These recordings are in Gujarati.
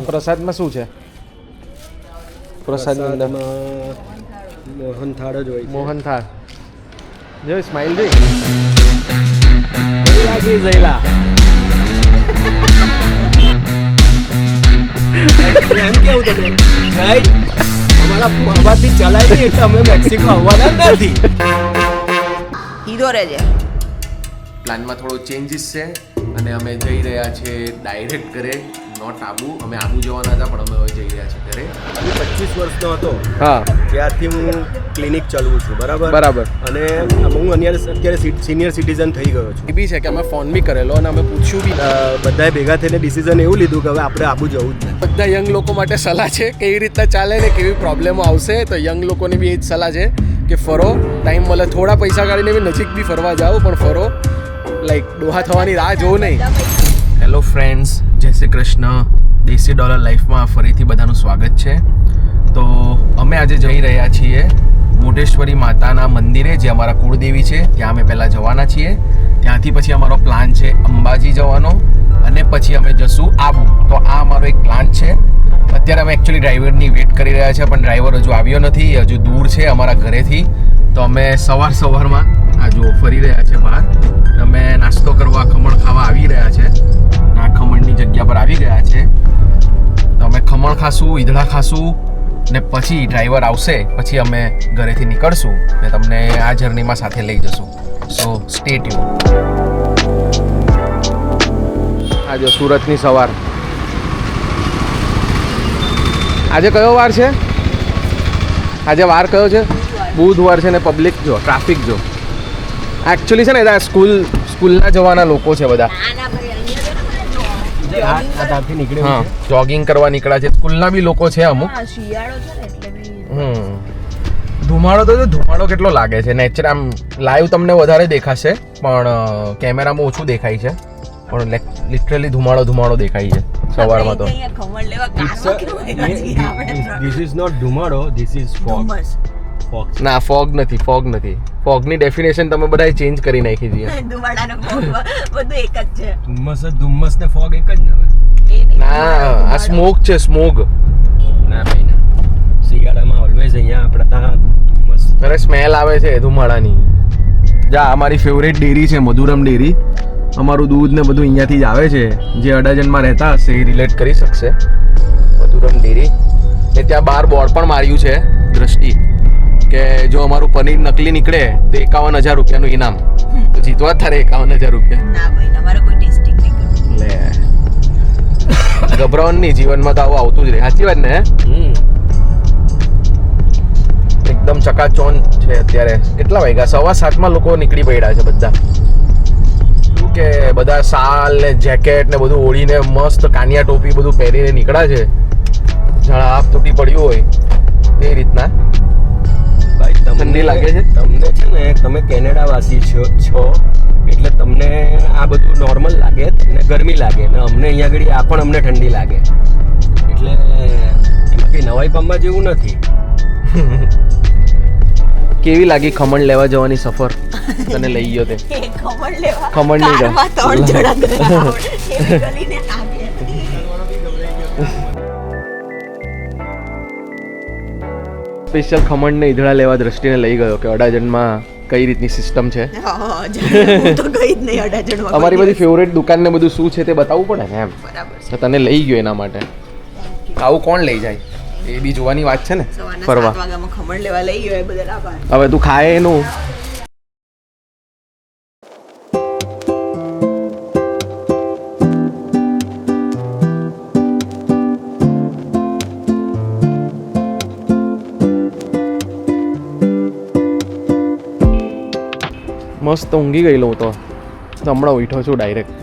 પ્રસાદમાં શું છે? પ્રસાદમાં મોહનથાળ જ હોય. મોહનથાળ. જો સ્માઈલ જોઈ. જયલા એમ કેવું તમે અમારા બાબાથી ચલાય નહીં એટલે અમે મેક્સિકો આવવાના નથી. હીરો રહેજે. પ્લાનમાં થોડો ચેન્જીસ છે અને અમે જઈ રહ્યા છીએ ડાયરેક્ટ ઘરે. નોટ આબુ. અમે આબુ જવાના હતા પણ અમે હવે જઈ રહ્યા છીએ ઘરે. હું 25 વર્ષનો હતો હા ત્યારથી હું ક્લિનિક ચલાવું છું. બરાબર. અને હું અત્યારે સિનિયર સિટીઝન થઈ ગયો છું. એ બી છે કે અમે ફોન બી કરેલો અને અમે પૂછ્યું બી. બધાએ ભેગા થઈને ડિસિઝન એવું લીધું કે હવે આપણે આબુ જવું જ નહીં. બધા યંગ લોકો માટે સલાહ છે કેવી રીતના ચાલે ને કેવી પ્રોબ્લેમો આવશે. તો યંગ લોકોની બી એ જ સલાહ છે કે ફરો, ટાઈમ મળે થોડા પૈસા કાઢીને બી નજીક બી ફરવા જાઓ પણ ફરો. લાઈક ડોહા થવાની રાહ જોવો નહીં. હેલો ફ્રેન્ડ્સ, જય શ્રી કૃષ્ણ. દેશી ડોલર લાઈફમાં ફરીથી બધાનું સ્વાગત છે. તો અમે આજે જઈ રહ્યા છીએ મોઢેશ્વરી માતાના મંદિરે, જે અમારા કુળદેવી છે. ત્યાં અમે પહેલાં જવાના છીએ. ત્યાંથી પછી અમારો પ્લાન છે અંબાજી જવાનો અને પછી અમે જશું આબુ. તો આ અમારો એક પ્લાન છે. અત્યારે અમે એકચ્યુઅલી ડ્રાઈવરની વેટ કરી રહ્યા છે પણ ડ્રાઈવર હજુ આવ્યો નથી, હજુ દૂર છે અમારા ઘરેથી. તો અમે સવારમાં આ જો ફરી રહ્યા છે બહાર. અમે નાસ્તો કરવા, ખમણ ખાવા આવી રહ્યા છે. આ ખમણની જગ્યા પર આવી ગયા છે. તો અમે ખમણ ખાશું, ઈદડા ખાશું ને પછી ડ્રાઈવર આવશે પછી અમે ઘરેથી નીકળશું ને તમને આ જર્નીમાં સાથે લઈ જશું. સો સ્ટે ટ્યુન. આ જો સુરતની સવાર. આજે કયો વાર છે? આજે વાર કયો છે? બુધવાર છે ને પબ્લિક જો, ટ્રાફિક જો. એકચ્યુઅલી છે ને એ સ્કૂલના જવાના લોકો છે બધા. હા, જોગિંગ કરવા નીકળ્યા છે. સ્કૂલના બી લોકો છે અમુક. શિયાળો છે ને એટલે બી. ધુમાડો કેટલો લાગે છે. નેચર આમ લાઈવ તમને વધારે દેખાશે પણ કેમેરામાં ઓછું દેખાય છે. પણ લિટરલી ધુમાડો દેખાય છે સવારમાં. તો ધીસ ઇઝ નોટ ધુમાડો, ધીસ ઇઝ ફોગ. ના, ફોગ નથી. ફોગની ડેફિનેશન તમે બધાએ ચેન્જ કરી નાખી છે. ધુમાડાનો બધું એક જ છે. ધુમ્મસ ને ફોગ એક જ ને હવે. ના, આ સ્મોક છે, સ્મોગ. ના ભાઈ ના, શિયાળામાં ઓલવેઝ અહીંયા આપણે ત્યાં ધુમ્મસ. અરે સ્મેલ આવે છે ધુમાડાની. જા, અમારી ફેવરેટ ડેરી છે મધુરમ ડેરી. અમારું દૂધ ને બધું અહીંયાથી જ આવે છે. જે અડાજણમાં રહેતા હશે એ રિલેટ કરી શકશે. મધુરમ ડેરી. ને ત્યાં બહાર બોર્ડ પણ માર્યું છે દ્રષ્ટિ કે જો અમારું પનીર નકલી નીકળે તો 51,000 રૂપિયાનું ઇનામ. તો જીતવા જ તારે 51,000 રૂપિયા. ના ભાઈ, તમારે કોઈ ટેસ્ટિંગ નહીં કરવું. લે, ગભરાવાનું નહીં, જીવનમાં તો આવું આવતું જ રહે. સાચી વાત ને? એકદમ ચકાચોન છે અત્યારે. કેટલા વાગ્યા? 7:15 લોકો નીકળી પડ્યા છે બધા. શું કે બધા શાલ ને જેકેટ ને બધું ઓળીને મસ્ત કાનિયા ટોપી બધું પહેરીને નીકળ્યા છે. જાણે આપ તૂટી પડ્યું હોય તે રીતના. ભાઈ ઠંડી લાગે છે તમને? છે ને, તમે કેનેડા વાસી છો એટલે તમને આ બધું નોર્મલ લાગે, તમને ગરમી લાગે ને અમને અહીંયા આગળ આ પણ અમને ઠંડી લાગે. એટલે એમાં કંઈ નવાઈ પામવા જેવું નથી. કેવી લાગી ખમણ લેવા જવાની સફર? તને લઈ ગયો તે ખમણ લેવા? ખમણ નહીં ગયો. કારમાં 3 જણા ગયા. એવી ગલીને આગે. સ્પેશિયલ ખમણ ને ઈદડા લેવા દ્રષ્ટિને લઈ ગયો કે અડાજણમાં કઈ રીતની સિસ્ટમ છે. હું તો ગઈ જ નહીં અડાજણમાં. અમારી બધી ફેવરેટ દુકાન ને બધું શું છે તે બતાવવું પડે ને એમ. બરાબર છે. તો તને લઈ ગયો એના માટે. આવું કોણ લઈ જાય એ બી જોવાની વાત છે ને. સવારના ફરવા 7 વાગ્યામાં ખમણ લેવા લઈ ગયો એ બદલ આભાર. હવે તું ખાય એનું. મસ્ત ઊંઘી ગયેલો હું તો હમણાં ઉઠ્યો છું ડાયરેક્ટ.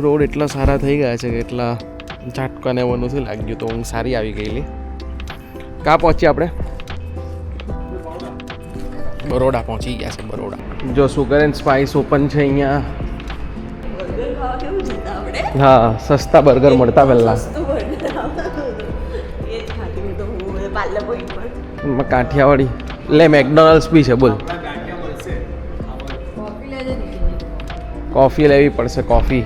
રોડ એટલા સારા થઈ ગયા છે કે એટલા ઝાટકાને એવું નથી લાગ્યું. તો ઊંઘ સારી આવી ગયેલી. ક્યાં પહોંચ્યા આપણે? બરોડા પહોંચી ગયા છે. બરોડા જો સુગર એન્ડ સ્પાઇસ ઓપન છે અહીંયા. બર્ગર ખાવા કેવું જતા આપણે? હા, સસ્તા બર્ગર મળતા પહેલાં. એ જ ખાતી હું તો. હું પાર્લર પોઈન્ટ પર કાઠિયાવાડી લે. મેકડોનલ્ડ્સ બી છે. બોલ, કોફી લેજે ને. કોફી લેવી પડશે. કોફી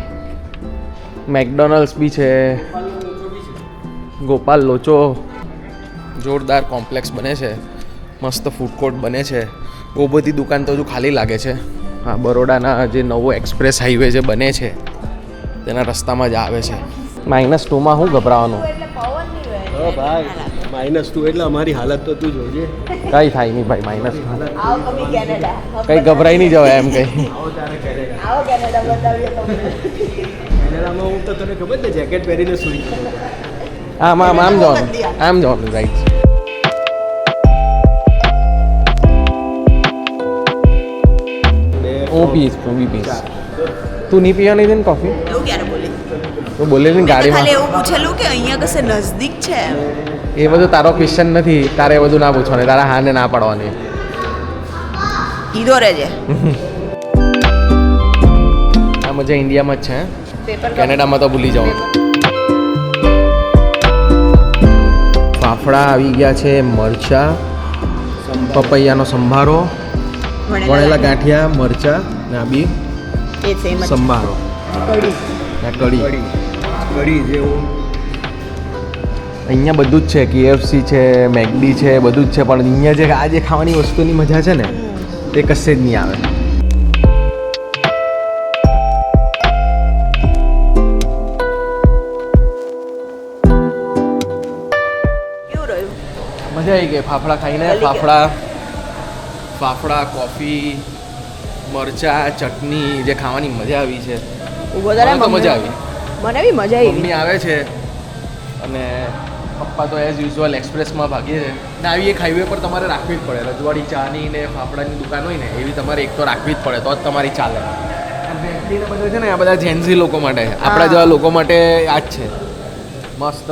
મેકડોનલ્ડ્સ બી છે, ગોપાલ લોચો, જોરદાર કોમ્પ્લેક્સ બને છે, મસ્ત ફૂડ કોર્ટ બને છે. બહુ બધી દુકાન તો હજુ ખાલી લાગે છે. હા, બરોડાના જે નવો એક્સપ્રેસ હાઈવે જે બને છે તેના રસ્તામાં જ આવે છે. -2માં શું ગભરાવાનું? હા ભાઈ, -2 એટલે અમારી હાલત તો તું જોજે. કઈ થાય નહીં ભાઈ, -2 આવો કભી કેનેડા. કઈ ગભરાઈ નહીં જવાય એમ કઈ. આવો કેનેડા બતાવીએ તમને. કેનેડામાં હું તો તને ખબર ને જેકેટ પહેરીને સુઈ આમ જવાનું, આમ જવાનું, રાઈટ. હું પીશ, હું બી પીશ. તું નહીં પીવાની છે ને કોફી? એવું ક્યારે બોલી? તો બોલે ને મેં તો ગાડીમાં. ખાલી એવું પૂછેલું કે અહીંયા કશે નજદીક છે એમ. એ બધું તારો ક્વેશ્ચન નથી, તારે એ બધું ના પૂછવાનું, તારા હા ને ના પાડવાની. કીધો રહેજે. આ મજા ઇન્ડિયામાં જ છે, પેપર કેનેડામાં તો ભૂલી જાઓ. ફાફડા આવી ગયા છે, મરચા, પપૈયાનો સંભારો, વણેલા ગાંઠિયા, મરચા ને આ બી એ સેમ જ. સંભારો, કઢી. આ કઢી. કઢી જેવું અહીંયા બધું જ છે, KFC છે, મેકડી છે, બધું જ છે. પણ અહીંયા જે આ જે ખાવાની વસ્તુની મજા છે ને તે કશે જ નહીં આવે. કેવું રહ્યું? મજા આવી ગઈ ફાફડા ખાઈને. ગળી ફાફડા, કોફી, મરચા, ચટણી જે ખાવાની મજા આવી છે. ઊભો તો રહે, મને તો મજા આવી. મને બી મજા આવી. મમ્મી આવે છે અને પપ્પા તો એઝ યુઝ્યુઅલ એક્સપ્રેસમાં ભાગીએ છે. ને આવી એક હાઈવે પર તમારે રાખવી જ પડે. રજવાડી ચાની ને ફાફડાની દુકાન હોય ને એવી તમારે એક તો રાખવી જ પડે, તો જ તમારી ચાલે. બેકરીને બધું છે ને આ બધા જેન્ઝી લોકો માટે, આપણા જેવા લોકો માટે આ જ છે. મસ્ત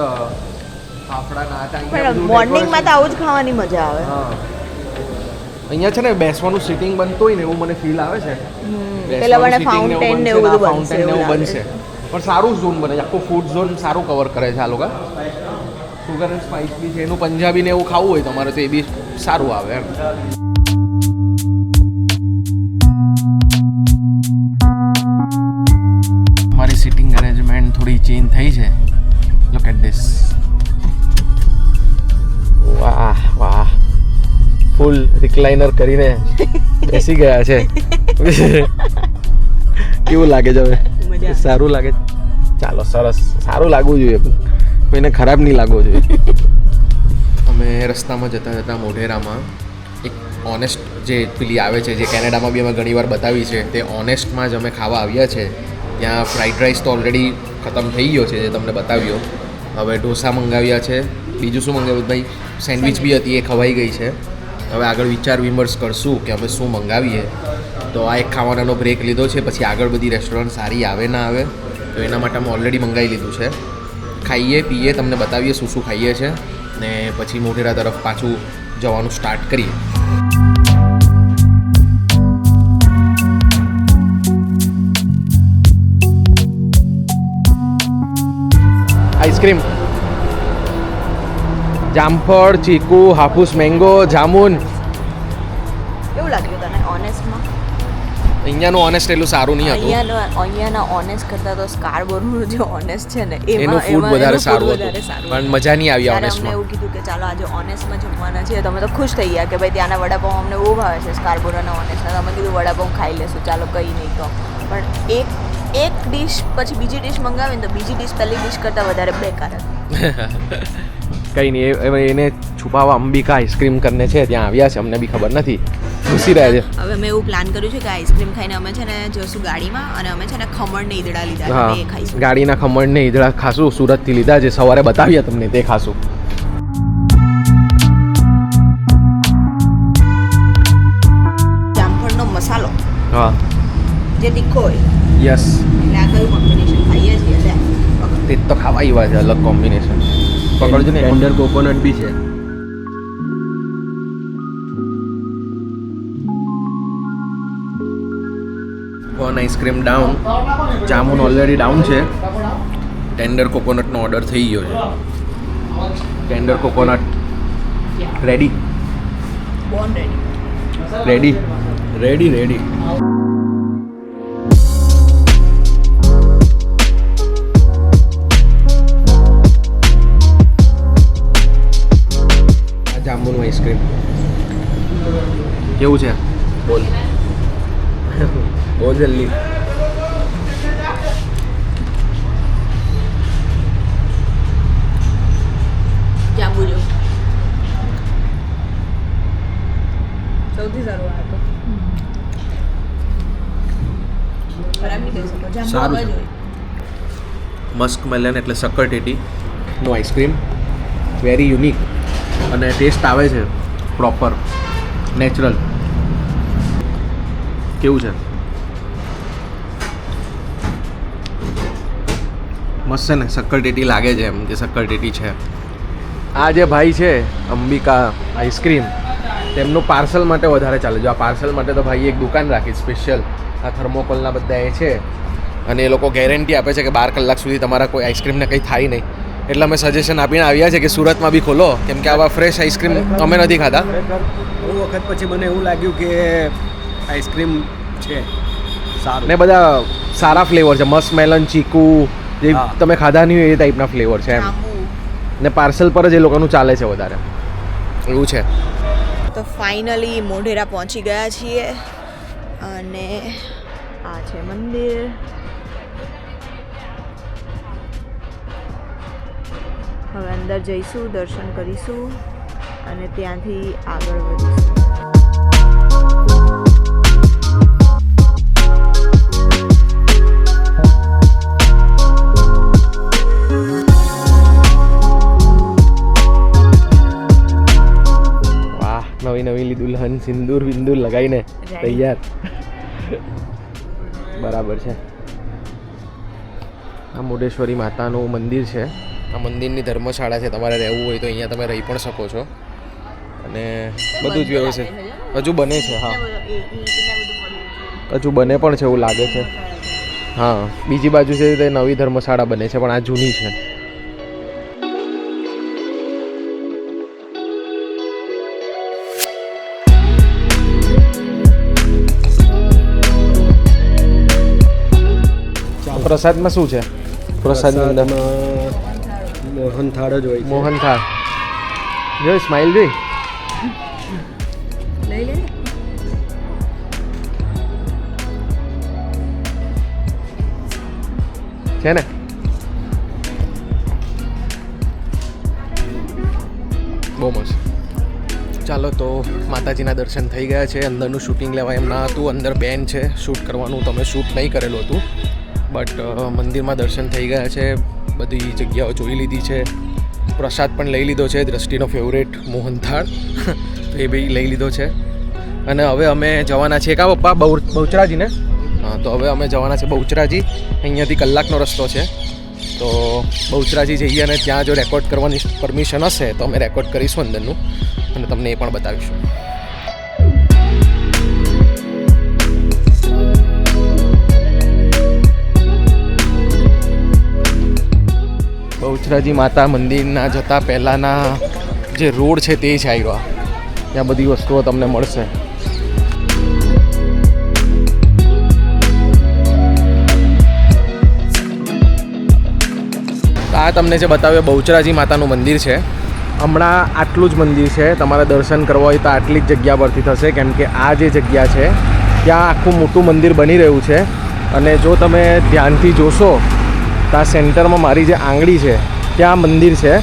ફાફડા નાતા. પણ મોર્નિંગમાં તો આવું જ ખાવાની મજા આવે. હા, અહીંયા છે ને બેસવાનું સિટિંગ બનતું હોય ને એવું મને ફીલ આવે છે. પેલા મને ફાઉન્ટેન ને એવું બધું બનશે. ફાઉન્ટેન ને એવું બનશે. પણ સારું ઝોન બને છે, આખું ફૂડ ઝોન સારું કવર કરે છે આ લોકો. સુગર એન્ડ સ્પાઇસ બી છે, એનું પંજાબી ને એવું ખાવું હોય તમારે તો એ બી સારું આવે એમ. મારી સિટિંગ અરેન્જમેન્ટ થોડી ચેન્જ થઈ છે. Look at this. વાહ વાહ, ફૂલ રિક્લાઇનર કરીને બેસી ગયા છે. કેવું લાગે છે હવે? મજા. સારું લાગે? ચાલો, સરસ. સારું લાગવું જોઈએ, કોઈને ખરાબ નહીં લાગવું જોઈએ. અમે રસ્તામાં જતા જતા મોઢેરામાં એક ઓનેસ્ટ જે પેલી આવે છે, જે કેનેડામાં બી અમે ઘણીવાર બતાવી છે, તે ઓનેસ્ટમાં જ અમે ખાવા આવ્યા છે. ત્યાં ફ્રાઈડ રાઈસ તો ઓલરેડી ખતમ થઈ ગયો છે, જે તમને બતાવ્યો. હવે ઢોસા મંગાવ્યા છે. બીજું શું મંગાવ્યું ભાઈ? સેન્ડવિચ બી હતી, એ ખવાઈ ગઈ છે. હવે આગળ વિચાર વિમર્શ કરશું કે અમે શું મંગાવીએ. તો આ એક ખાવાનો બ્રેક લીધો છે, પછી આગળ બધી રેસ્ટોરન્ટ સારી આવે ના આવે તો એના માટે અમે ઓલરેડી મંગાવી લીધું છે. ખાઈએ પીએ, તમને બતાવીએ શું શું ખાઈએ છે, ને પછી મોઢેરા તરફ પાછું જવાનું સ્ટાર્ટ કરીએ. આઈસ્ક્રીમ, જામફળ, ચીકુ, હાફૂસ મેંગો, જામુન. કેવું લાગ્યું તને ઓનેસ્ટમાં? અહીંયાનું ઓનેસ્ટ એટલું સારું નહીં હતું. અહીંયાના ઓનેસ્ટ કરતાં તો સ્કારબોરોનું જે ઓનેસ્ટ છે ને એનું ફૂડ વધારે સારું હતું, પણ મજા નહીં આવી ત્યારે અમને ઓનેસ્ટમાં. એવું કીધું કે ચાલો આજે ઓનેસ્ટમાં જમવાના છીએ. તમે તો ખુશ થઈ ગયા કે ભાઈ ત્યાંના વડાપાઉં અમને બહુ ભાવે છે, સ્કારબોરોના ઓનેસ્ટના. તમે કીધું વડાપાઉં ખાઈ લેશું, ચાલો કંઈ નહીં. તો પણ એક ડિશ પછી બીજી ડિશ મંગાવીને તો બીજી ડિશ પહેલી ડિશ કરતાં વધારે બેકાર હતી. કંઈ નહીં, એને છુપાવા અંબિકા આઈસ્ક્રીમ કરીને છે, ત્યાં આવ્યા છે, અમને બી ખબર નથી, ઘૂસી રહ્યા છે. હવે મેં એવું પ્લાન કર્યું છે કે આઈસ્ક્રીમ ખાઈને અમે છે ને જઈશું ગાડીમાં, અને અમે છે ને ખમણ ને ઈદડા લીધા હા, છે, એ ખાઈશું. ગાડીના ખમણ ને ઈદડા ખાશું. સુરતથી લીધા છે, સવારે બતાવ્યા તમને, તે ખાશું. જામફળનો મસાલો હા, જે તીખો હોય, યસ, એટલે આ કયું કોમ્બિનેશન ખાઈએ છીએ લે. તે જ તો ખાવા આવ્યા છે, અલગ કોમ્બિનેશન. પકડજો ને. ટેન્ડર કોકોનટ બી છે. Cone ice cream down, jamun already down છે. ટેન્ડર કોકોનટનો ઓર્ડર થઈ ગયો છે. ટેન્ડર કોકોનટ રેડી બોન રેડી. રેડી. કેવું છે? બોલ બહુ જલ્દી. જાંબુ જો સૌથી સારું આ તો ખરાબ નહીં કહી શકો જાંબુ સારું આવવા છે. જોઈએ. મસ્ક મેલન એટલે સક્કરટેટીનું આઈસ્ક્રીમ વેરી યુનિક અને ટેસ્ટ આવે છે પ્રોપર નેચરલ. કેવું છે? મસ્ત છે ને? શક્કરટેટી લાગે છે એમ કે શક્કરટેટી છે. આ જે ભાઈ છે અંબિકા આઈસ્ક્રીમ, તેમનું પાર્સલ માટે વધારે ચાલે. જો આ પાર્સલ માટે તો ભાઈ એક દુકાન રાખી સ્પેશિયલ. આ થર્મોકોલના બધા એ છે અને એ લોકો ગેરંટી આપે છે કે 12 કલાક સુધી તમારા કોઈ આઈસ્ક્રીમને કંઈ થાય નહીં. એટલે અમે સજેશન આપીને આવ્યા છે કે સુરતમાં બી ખોલો, કેમ કે આવા ફ્રેશ આઈસ્ક્રીમ અમે નથી ખાધા. બહુ વખત પછી મને એવું લાગ્યું કે આઈસ્ક્રીમ છે સારું. ને બધા સારા ફ્લેવર છે. મસ્ક મેલન, ચીકુ, જે હા. તમે ખાધા નહીં હોય એ ટાઈપના ફ્લેવર છે એમ. જાંબુ. ને પાર્સલ પર જ એ લોકોનું ચાલે છે વધારે, એવું છે. તો ફાઇનલી મોઢેરા પહોંચી ગયા છીએ અને આ છે મંદિર. હવે અંદર જઈશું, દર્શન કરીશું અને ત્યાંથી આગળ વધીશું. વાહ, નવી નવી દુલ્હન સિંદૂર વિંદૂર લગાવીને તૈયાર. બરાબર છે. આ મુંડેશ્વરી માતાનું મંદિર છે. આ મંદિરની ધર્મશાળા છે. તમારે રહેવું હોય તો અહીંયા તમે રહી પણ શકો છો અને બધું જ વ્યવસ્થિત હજુ બને છે. હા, હજુ બને પણ છે એવું લાગે છે. હા, બીજી બાજુ છે તે નવી ધર્મશાળા બને છે પણ આ જૂની છે. પ્રસાદમાં શું છે? પ્રસાદની અંદર મોહન થાળ જ હોય છે. મોહન થાળ. જોઈ સ્માઇલ જોઈ. લઈ લે. છે ને? બહુ મસ્ત. ચાલો તો માતાજીના દર્શન થઈ ગયા છે. અંદરનું શૂટિંગ લેવા એમ ના હતું, અંદર બેન છે શૂટ કરવાનું, તો અમે શૂટ નહીં કરેલું હતું. બટ મંદિરમાં દર્શન થઈ ગયા છે. બધી જગ્યાઓ જોઈ લીધી છે. પ્રસાદ પણ લઈ લીધો છે, દ્રષ્ટિનો ફેવરેટ મોહનથાળ તો એ બી લઈ લીધો છે. અને હવે અમે જવાના છીએ કા પપ્પા? બહુચરાજી ને? હા, તો હવે અમે જવાના છે બહુચરાજી. અહીંયાથી કલાકનો રસ્તો છે. તો બહુચરાજી જઈએ અને ત્યાં જો રેકોર્ડ કરવાની પરમિશન હશે તો અમે રેકોર્ડ કરીશું અંદરનું અને તમને એ પણ બતાવીશું. બહુચરાજી માતા મંદિરના જતા પહેલાંના જે રોડ છે તે છે આવ્યા. ત્યાં બધી વસ્તુઓ તમને મળશે. આ તમને જે બતાવ્યું બહુચરાજી માતાનું મંદિર છે. હમણાં આટલું જ મંદિર છે. તમારે દર્શન કરવા હોય તો આટલી જ જગ્યા પરથી થશે, કેમ કે આ જે જગ્યા છે ત્યાં આખું મોટું મંદિર બની રહ્યું છે. અને જો તમે ધ્યાનથી જોશો તો આ સેન્ટરમાં મારી જે આંગળી છે ત્યાં મંદિર છે.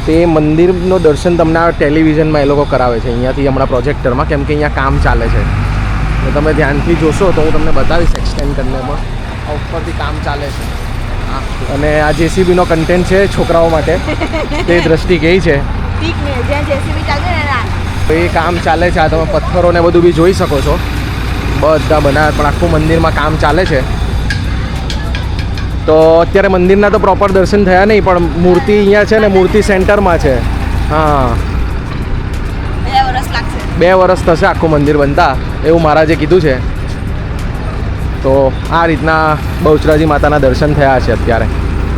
તે મંદિરનું દર્શન તમને આ ટેલિવિઝનમાં એ લોકો કરાવે છે અહીંયાથી હમણાં પ્રોજેક્ટરમાં, કેમ કે અહીંયા કામ ચાલે છે. તો તમે ધ્યાનથી જોશો તો હું તમને બતાવીશ એક્સટેન્ડ કરીને પણ. આ ઉપરથી કામ ચાલે છે અને આ જેસીબીનો કન્ટેન્ટ છે છોકરાઓ માટે, તે દ્રષ્ટિ કહે છે. ઠીક ને, જ્યાં જેસીબી ચાલે ને તો એ કામ ચાલે છે. આ તમે પથ્થરો ને બધું બી જોઈ શકો છો. બધા બનાવ્યા પણ આખું મંદિરમાં કામ ચાલે છે. તો અત્યારે મંદિરના તો પ્રોપર દર્શન થયા નહીં, પણ મૂર્તિ અહીંયા છે ને, મૂર્તિ સેન્ટરમાં છે. હા, 2 વર્ષ લાગશે. 2 વર્ષ થશે આખું મંદિર બનતા, એવું મહારાજે કીધું છે. તો આ રીતના બહુચરાજી માતાના દર્શન થયા છે અત્યારે.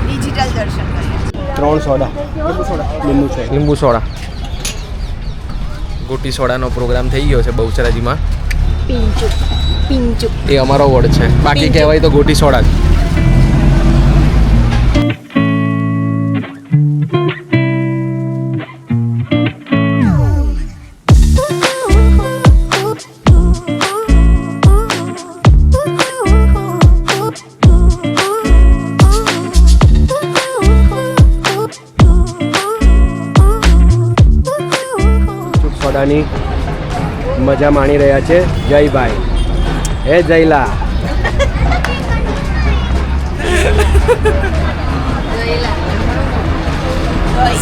ડિજિટલ દર્શન કર્યા. 3 સોડા. લીંબુ છે. લીંબુ સોડા, ગોટી સોડાનો પ્રોગ્રામ થઈ ગયો છે બહુચરાજીમાં. પિંચુક પિંચુક. એ અમારો વર્ડ છે, બાકી કહેવાય તો ગોટી સોડા જ. ખાવાની મજા માણી રહ્યા છે જયભાઈ. હે જયલા,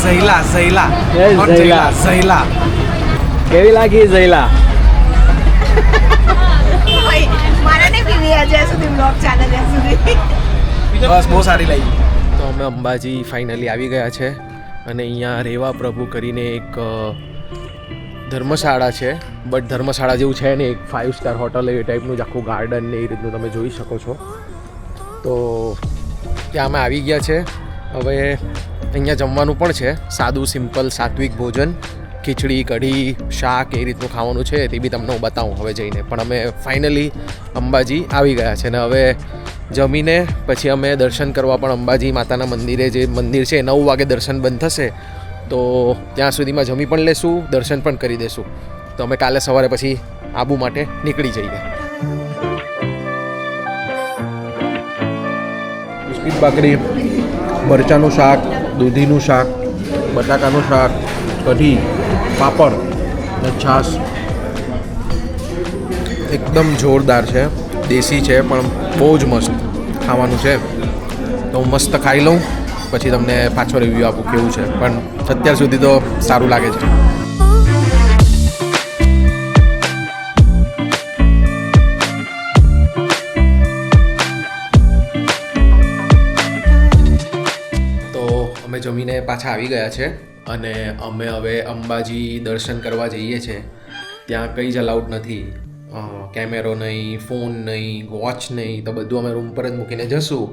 સહેલા સહેલા હે જયલા, સહેલા કેવી લાગી જયલા? મારે નહીં પીવી જ્યાં સુધી બ્લોગ ચાલે ત્યાં સુધી. બસ બહુ સારી લાગી. તો અમે અંબાજી ફાઇનલી આવી ગયા છે અને અહીંયા રેવા પ્રભુ કરીને એક ધર્મશાળા છે, બટ ધર્મશાળા જેવું છે ને, એક 5 સ્ટાર હોટલ એ ટાઈપનું જ આખું ગાર્ડન ને એ રીતનું તમે જોઈ શકો છો. તો ત્યાં અમે આવી ગયા છે. હવે અહીંયા જમવાનું પણ છે, સાદું સિમ્પલ સાત્વિક ભોજન, ખીચડી કઢી શાક એ રીતનું ખાવાનું છે. તે બી તમને હું બતાવું હવે જઈને. પણ અમે ફાઇનલી અંબાજી આવી ગયા છે ને હવે જમીને પછી અમે દર્શન કરવા પણ અંબાજી માતાના મંદિરે, જે મંદિર છે 9 વાગે દર્શન બંધ થશે, તો ત્યાં સુધીમાં જમી પણ લેશું, દર્શન પણ કરી દેશું. તો અમે કાલે સવારે પછી આબુ માટે નીકળી જઈએ. બિસ્કિટ ભાખરી, મરચાંનું શાક, દૂધીનું શાક, બટાકાનું શાક, કઢી, પાપડ અને છાશ એકદમ જોરદાર છે. દેશી છે પણ બહુ જ મસ્ત ખાવાનું છે. તો હું મસ્ત ખાઈ લઉં પછી તમને પાછો રિવ્યૂ આપું કેવું છે. પણ અત્યાર સુધી તો સારું લાગે છે. તો અમે જમીને પાછા આવી ગયા છે અને અમે હવે અંબાજી દર્શન કરવા જઈએ છીએ. ત્યાં કંઈ જ અલાઉડ નથી, કેમેરો નહીં, ફોન નહીં, વોચ નહીં, તો બધું અમે રૂમ પર જ મૂકીને જશું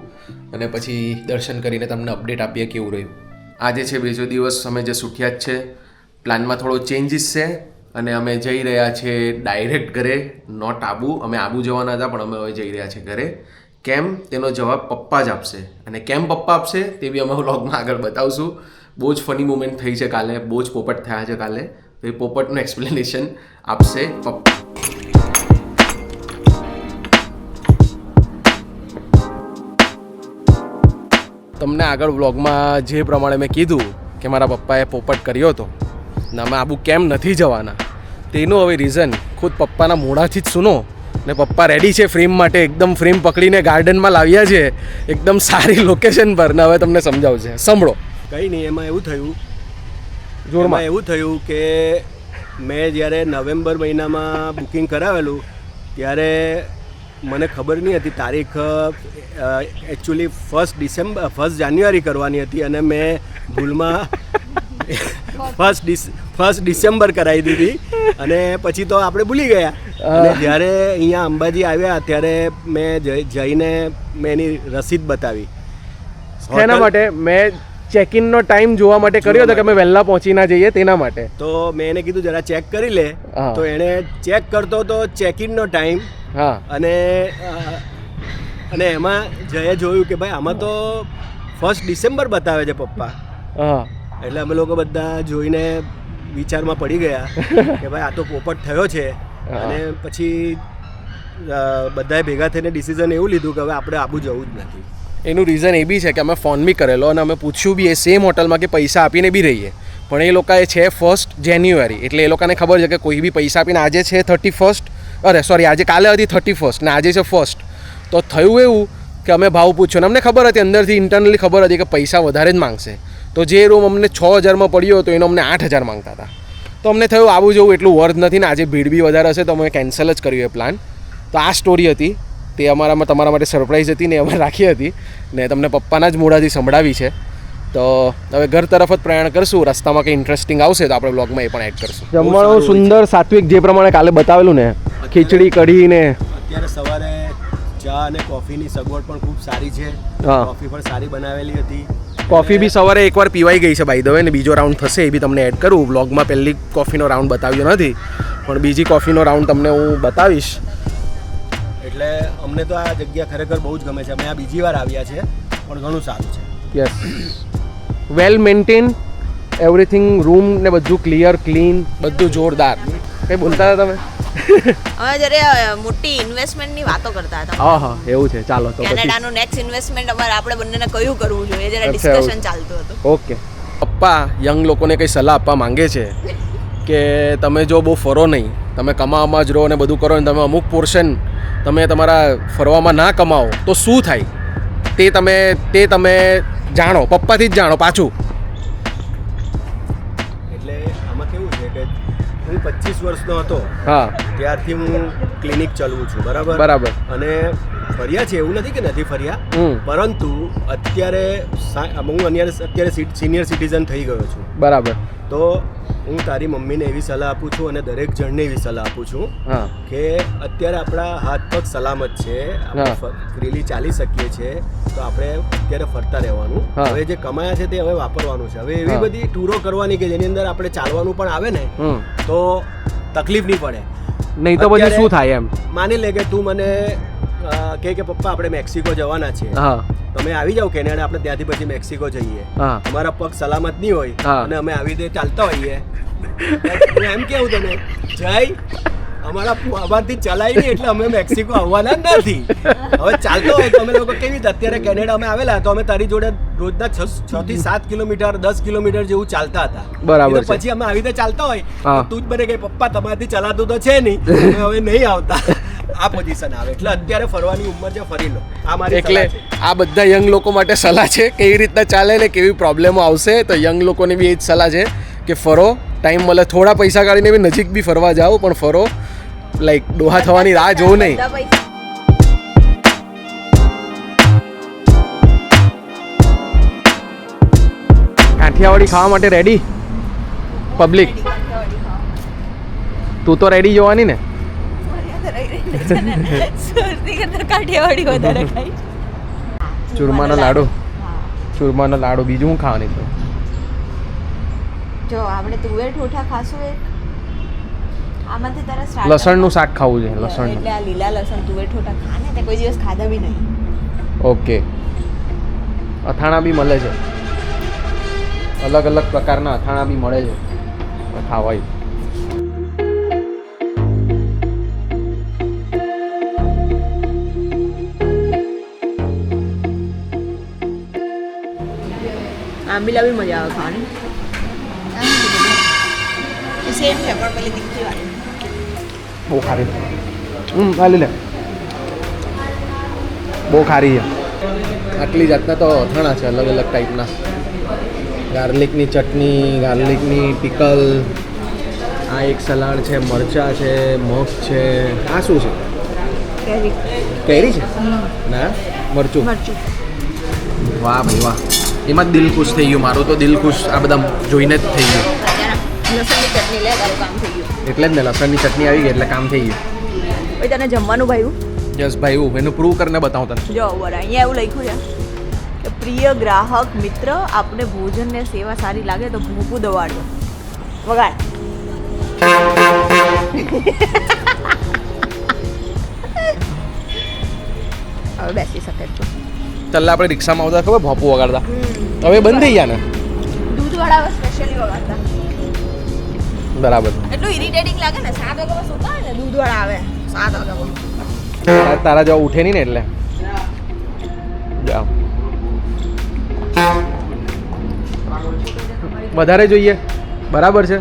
અને પછી દર્શન કરીને તમને અપડેટ આપીએ કેવું રહ્યું. આજે છે બીજો દિવસ, અમે જે ઉઠ્યા જ છે. પ્લાનમાં થોડો ચેન્જીસ છે અને અમે જઈ રહ્યા છીએ ડાયરેક્ટ ઘરે, નોટ આબુ. અમે આબુ જવાના હતા પણ અમે હવે જઈ રહ્યા છીએ ઘરે. કેમ, તેનો જવાબ પપ્પા જ આપશે. અને કેમ પપ્પા આપશે તે બી અમે વ્લોગમાં આગળ બતાવશું. બહુ જ ફની મુમેન્ટ થઈ છે કાલે, બહુ જ પોપટ થયા છે કાલે, તો એ પોપટનું એક્સપ્લેનેશન આપશે પપ્પા. તમને આગળ વ્લોગમાં જે પ્રમાણે મેં કીધું કે મારા પપ્પાએ પોપટ કર્યો હતો ને અમે આબુ કેમ નથી જવાના, તેનું હવે રીઝન ખુદ પપ્પાના મોઢાથી જ સુનો. ને પપ્પા રેડી છે ફ્રેમ માટે, એકદમ ફ્રેમ પકડીને ગાર્ડનમાં લાવ્યા છે એકદમ સારી લોકેશન પર. ને હવે તમને સમજાવશે, સાંભળો. કંઈ નહીં, એમાં એવું થયું જોરમાં એવું થયું કે મેં જ્યારે નવેમ્બર મહિનામાં બુકિંગ કરાવેલું ત્યારે મને ખબર નહીં હતી તારીખ. એકચ્યુઅલી 1 જાન્યુઆરી કરવાની હતી અને મેં ભૂલમાં 1 ડિસેમ્બર કરાવી દીધી અને પછી તો આપણે ભૂલી ગયા. અને જ્યારે અહીંયા અંબાજી આવ્યા ત્યારે મેં જઈને મેં એની રસીદ બતાવી. એના માટે મેં ચેક ઇનનો ટાઈમ જોવા માટે કર્યો હતો કે અમે વહેલા પહોંચી ના જઈએ તેના માટે. તો મેં એને કીધું જરા ચેક કરી લે. હા. તો એણે ચેક કરતો તો ચેક ઇનનો ટાઈમ હા, અને એમાં જયે જોયું કે ભાઈ આમાં તો 1 ડિસેમ્બર બતાવે છે પપ્પા. હા, એટલે અમે લોકો બધા જોઈને વિચારમાં પડી ગયા કે ભાઈ આ તો પોપટ થયો છે. અને પછી બધાએ ભેગા થઈને ડિસિઝન એવું લીધું કે હવે આપણે આબુ જવું જ નથી. એનું રીઝન એ બી છે કે અમે ફોન બી કરેલો અને અમે પૂછ્યું બી એ સેમ હોટલમાં કે પૈસા આપીને બી રહીએ, પણ એ લોકોએ છે 1 જાન્યુઆરી, એટલે એ લોકોને ખબર છે કે કોઈ બી પૈસા આપીને આજે છે 31, આજે કાલે હતી 31 ને આજે છે 1. તો થયું એવું કે અમે ભાવ પૂછ્યો ને અમને ખબર હતી, અંદરથી ઇન્ટરનલી ખબર હતી કે પૈસા વધારે જ માંગશે. તો જે રૂમ અમને 6000માં પડ્યો હતો એનો અમને 8000 માંગતા હતા. તો અમને થયું આવું જવું એટલું વર્થ નથી ને આજે ભીડ બી વધારે હશે, તો અમે કેન્સલ જ કર્યું એ પ્લાન. તો આ સ્ટોરી હતી, તે અમારામાં તમારા માટે સરપ્રાઈઝ હતી ને અમે રાખી હતી ને તમને પપ્પાના જ મોઢાથી સંભળાવી છે. તો હવે ઘર તરફ જ પ્રયાણ કરશું. રસ્તામાં કંઈ ઇન્ટરેસ્ટિંગ આવશે તો આપણે બ્લોગમાં એ પણ એડ કરશું. જમવાનું સુંદર સાત્વિક જે પ્રમાણે કાલે બતાવેલું ને, ખીચડી કઢી ને અત્યારે સવારે ચા અને કોફીની સગવડ પણ ખૂબ સારી છે. હા. કોફી પણ સારી બનાવેલી હતી. કોફી બી સવારે એકવાર પીવાઈ ગઈ છે બાય ધ વે, ને બીજો રાઉન્ડ થશે એ બી તમને એડ કરું. વ્લોગમાં પહેલી કોફીનો રાઉન્ડ બતાવ્યો નથી પણ બીજી કોફીનો રાઉન્ડ તમને હું બતાવીશ. એટલે અમને તો આ જગ્યા ખરેખર બહુ જ ગમે છે. અમે આ બીજી વાર આવ્યા છે પણ ઘણું સારું છે. યસ, વેલ મેન્ટેન એવરીથિંગ, રૂમ ને બધું ક્લિયર ક્લીન, બધું જોરદાર. કંઈ બોલતા હતા તમે? અમે જ્યારે મોટી ઇન્વેસ્ટમેન્ટની વાતો કરતા હતા. હા હા, એવું છે. ચાલો તો પછી કેનેડાનું નેક્સ્ટ ઇન્વેસ્ટમેન્ટ અમારે આપણે બંનેને કયું કરવું જોઈએ જરા અચ્છા, ડિસ્કશન ચાલતું હતું. ઓકે. પપ્પા યંગ લોકોને કંઈ સલાહ આપવા માંગે છે કે તમે જો બહુ ફરો નહીં, તમે કમાવામાં જ રહો અને બધું કરો ને તમે અમુક પોર્શન તમે તમારા ફરવામાં ના કમાઓ તો શું થાય તે તમે જાણો, પપ્પાથી જ જાણો પાછું. એટલે આમાં કેવું છે કે હું 25 વર્ષનો હતો હા ત્યારથી હું ક્લિનિક ચલાવું છું, બરાબર બરાબર. અને ફર્યા છે, એવું નથી કે નથી ફર્યા, પરંતુ અત્યારે હું અત્યારે સિનિયર સિટીઝન થઈ ગયો છું. બરાબર. તો હું તારી મમ્મીને એવી સલાહ આપું છું અને દરેક જણને એવી સલાહ આપું છું હા કે અત્યારે આપણા હાથ પગ સલામત છે, આપણે ફ્રીલી ચાલી શકીએ છીએ, તો આપણે અત્યારે ફરતા રહેવાનું. હા. હવે જે કમાયા છે તે હવે વાપરવાનું છે. હવે એવી બધી ટૂરો કરવાની કે જેની અંદર આપણે ચાલવાનું પણ આવે ને તો તકલીફ નહીં પડે. નહીં તો પછી શું થાય એમ? માની લે કે તું મને કે પપ્પા આપણે મેક્સિકો જવાના છે, હા તમે આવી જાઓ કેનેડા, આપણે ત્યાંથી પછી મેક્સિકો જઈએ, હા અમારા પગ સલામત નહીં હોય હા. અને અમે આવી રીતે ચાલતા હોઈએ, હું એમ કેવું તને જય અમારા અમારથી ચલાય નહીં એટલે અમે મેક્સિકો આવવાના નથી. હવે ચાલતો હોય તો અમે લોકો કેવી રીતે અત્યારે કેનેડા અમે આવેલા તો અમે તારી જોડે રોજના 6 થી 7 કિલોમીટર 10 કિલોમીટર જેવું ચાલતા હતા. બરાબર તો છે. પછી અમે આવી રીતે ચાલતા હોય હા. તો તું જ બને કે પપ્પા તમારાથી ચલાતું તો છે નહીં, અમે હવે નહીં આવતા. આ પોઝિશન આવે એટલે અત્યારે ફરવાની ઉંમર છે, ફરી લો. આ મારી એટલે સલાહ છે. આ બધા યંગ લોકો માટે સલાહ છે કેવી રીતના ચાલે ને કેવી પ્રોબ્લેમો આવશે. તો યંગ લોકોની બી એ જ સલાહ છે કે ફરો, ટાઈમ મળે થોડા પૈસા કાઢીને બી નજીક બી ફરવા જાઓ, પણ ફરો. લાઈક ડોહા થવાની રાહ જોવું નહીં. બધા પૈસા કાઠિયાવાડી ખાવા માટે રેડી પબ્લિક? તું તો રેડી જોવાની ને? કાઠિયાવાડી વધારે ખાઈ. ચૂરમાનો લાડુ, ચૂરમાનો લાડુ. બીજું શું ખાવાની તો? જો આપણે તુવેર ઠોઠા ખાશું એક, આમાંથી તારા starter લસણનું શાક ખાવું છે, લસણનું. એટલે આ લીલા લસણ તુવેર ઠોઠા ખા ને, તે કોઈ દિવસ ખાધા બી નહીં. ઓકે. અથાણા બી મળે છે, અલગ અલગ પ્રકારના અથાણા બી મળે છે ખાવાય. આંબીલા બી મજા આવે ખાવાની. સેમ છે પણ પેલી તીખી વાળી. બહુ ખારી. હાલી લે. બહુ ખારી છે. આટલી જાતના તો અથાણા છે અલગ અલગ ટાઈપના. ગાર્લિકની ચટણી, ગાર્લિકની પિકલ, આ એક સલાડ છે, મરચાં છે, મગ છે. આ શું છે? કેરી. કેરી છે? ના, મરચું. મરચું. વાહ ભાઈ વાહ, એમાં જ દિલ ખુશ થઈ ગયું મારું તો. દિલ ખુશ આ બધા જોઈને જ થઈ ગયું. લસણની ચટણી લે, તારું કામ થઈ ગયું. એટલે જ ને, લસણની ચટણી આવી ગઈ એટલે કામ થઈ ગયું. ભાઈ તને જમવાનું ભાવ્યું? યસ ભાઈ, હું એનું પ્રૂવ કરીને બતાવું તને. જો બરાબર અહીંયા એવું લખ્યું છે કે પ્રિય ગ્રાહક મિત્ર, આપને ભોજન ને સેવા સારી લાગે તો ભૂપું દવાડો. વગાડ. હવે બેસી શકે તું. ચાલ આપણે રિક્ષામાં આવતા ખબર ભોપું વગાડતા, હવે બંધ થઈ ગયા ને? દૂધવાળા સ્પેશિયલી વગાડતા. બરાબર. એટલું ઇરિટેટિંગ લાગે ને, 7 વાગ્યામાં સુતા હોય ને દૂધવાળા આવે 7 વાગ્યામાં. તારા જેવા ઉઠે નહીં ને એટલે જા. વધારે જોઈએ, બરાબર છે.